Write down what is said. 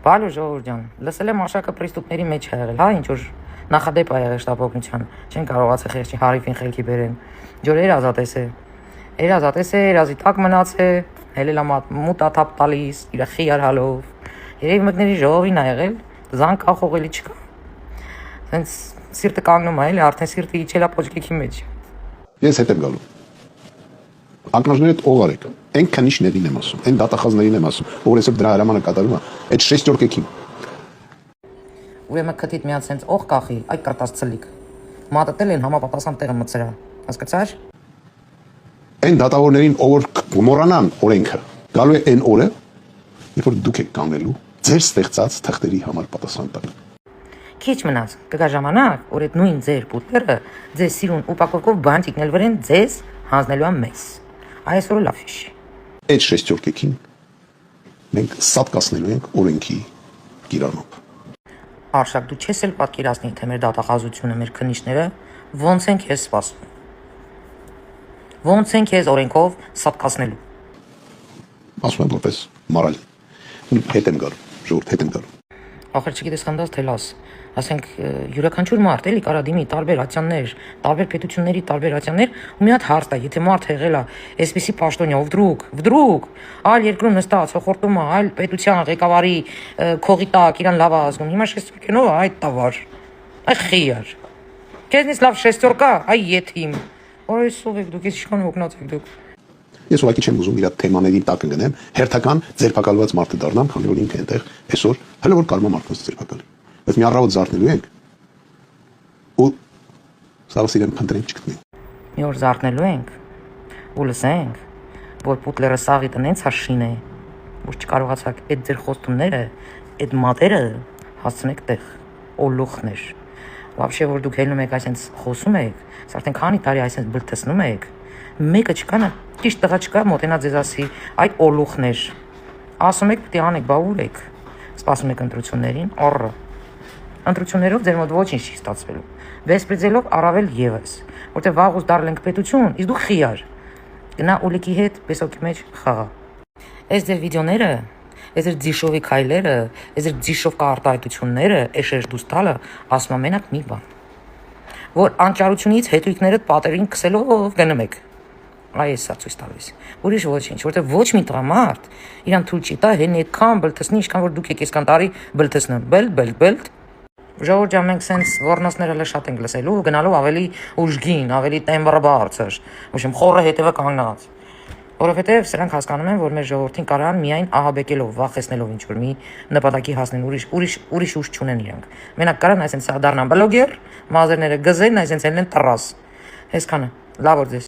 Բալո ժողովուրդ ջան, լսել եմ Արշակը պրիստուպների մեջ է եղել, հա, ինչ որ նախադեպ է եղել շտապօգնության, չեն կարողացել խեղճի հարիվին խելքի բերեն։ Ջոր երազատես է, երազի տակ մնաց է, հելելա մուտաթափ տալիս, իր խիար հալով, երևի մեկների ժողովին է եղել, զան կա խողելի չկա, սենց սիրտը կանգնում է, էլի արդեն սիրտը իջել է պոճկիքի մեջ։ Ես հետ եմ գալու։ Ակնաժները ով արեք, այն քնիշներին եմ ասում, այն դատախազներին եմ ասում, որ այսօր դրա հրամանը կատարում է, այդ շեստյորկեքին։ Ուրեմն քթիդ միած սենց օղ կախի, այ կարտած ցլիկ։ Մատտել են համապատասխան տեղը մցրա։ Հասկացա՞ր։ Այն դատավորներին, ով մոռանան օրենքը, գալու է այն օրը, երբ որ դուք եք կանելու ձեր ստեղծած թղթերի համար պատասխան տալ։ Քիչ մնաց, կգա ժամանակ, որ այդ նույն ձեր պուտերը ձեզ սիրուն ուպակովկով բանտիկնել վրեն ձեզ հանձնելու են մեզ։ Այսօր լավ հիշի։ Այդ շեստյորկեքին մենք սատկացնելու ենք օրենքի կիրանով։ Արշակ, դու չես էլ պատկերացնի, թե մեր դատախազությունը, մեր քննիչները ոնց են քեզ սպասում։ Ոնց են քեզ օրենքով սատկացնելու։ Ասում եմ որպես մարալ։ Հետ եմ գալու, ժողովուրդ հետ եմ գալու։ Ախր չգիտես խնդաս թե լաս, ասենք յուրաքանչյուր մարդ էլի կարա դիմի տարբեր ատյաններ, տարբեր պետությունների տարբեր ատյաններ, ու մի հատ հարց տա, եթե մարդ եղել է այսպիսի պաշտոնյա, վդրուկ, այլ երկրում նստած, հոխորտում է, այլ պետության ղեկավարի քողի տակ իրան լավ ազգում, հիմա շեստյորկենով է այդ տավար, այ խիար, քեզնից լավ շեստյորկա, այ եթիմ, որ այսով եք դուք, ես իշխան օգնած եք դուք։ Ես ուղղակի չեմ ուզում իր թեմաների տակ ընկնեմ, հերթական ձերբակալված մարդը դառնամ, քանի որ ինքը այնտեղ այսօր հələ որ կարողա մարդկանց ձերբակալի։ Բայց մի առավոտ զարթնելու ենք ու սարս իրեն փնտրենք չգտնենք։ Մի օր զարթնելու ենք ու լսենք, որ Պուտլերը սաղի տնենց հաշին է, որ չկարողացաք այդ ձեր խոստումները, այդ մատերը հասցնեք տեղ, օլուխներ։ Вообще որ դուք ելնում եք այսպես խոսում եք, սա արդեն քանի տարի այսպես բլթեցնում եք, մեկը չկա նա, ճիշտ տղա չկա մոտենա ձեզ ասի, այդ օլուխներ։ Ասում եք պիտի անեք, բա ուր եք։ Սպասում եք ընտրություններին, առը։ Ընտրություններով ձեր մոտ ոչինչ չի ստացվելու։ Վեսպրիձելով առավել եւս, որտեղ վաղուց դարել ենք պետություն, իսկ դու խիար։ Գնա ուլիկի հետ պեսոկի մեջ խաղա։ Այս ձեր վիդեոները, այս ձեր ձիշովի քայլերը, այս ձեր ձիշով կարտահայտությունները, էշեր դուս տալը, ասում եմ մենակ մի բան, որ անճարությունից հետույքներդ պատերին քսելով գնում եք։ Այս է ցույց տալիս։ Ուրիշ ոչինչ, որտեղ ոչ մի տրամարդ իրան թույլ չի տա հեն այդքան բլթեսնի, ինչքան որ դուք եք այսքան տարի բլթեսնում։ Բելտ։ Ժողովուրդ ջան, մենք սենց ոռնոցները լը շատ ենք լսելու, գնալով ավելի ուժգին, ավելի տեմբրը բարձր, ուրիշ խորը հետևը կանգնած։ Որովհետև սրանք հասկանում են, որ մեր ժողովրդին կարան միայն ահաբեկելով, վախեցնելով ինչ-որ մի նպատակի հասնեն, ուրիշ ուժ չունեն իրանք։ Մենակ կարան այսպես դառնան բլոգեր, մազերները գզեն, այսպես ելնեն տրաս։ Այսքանը։ Լավ որ ձեզ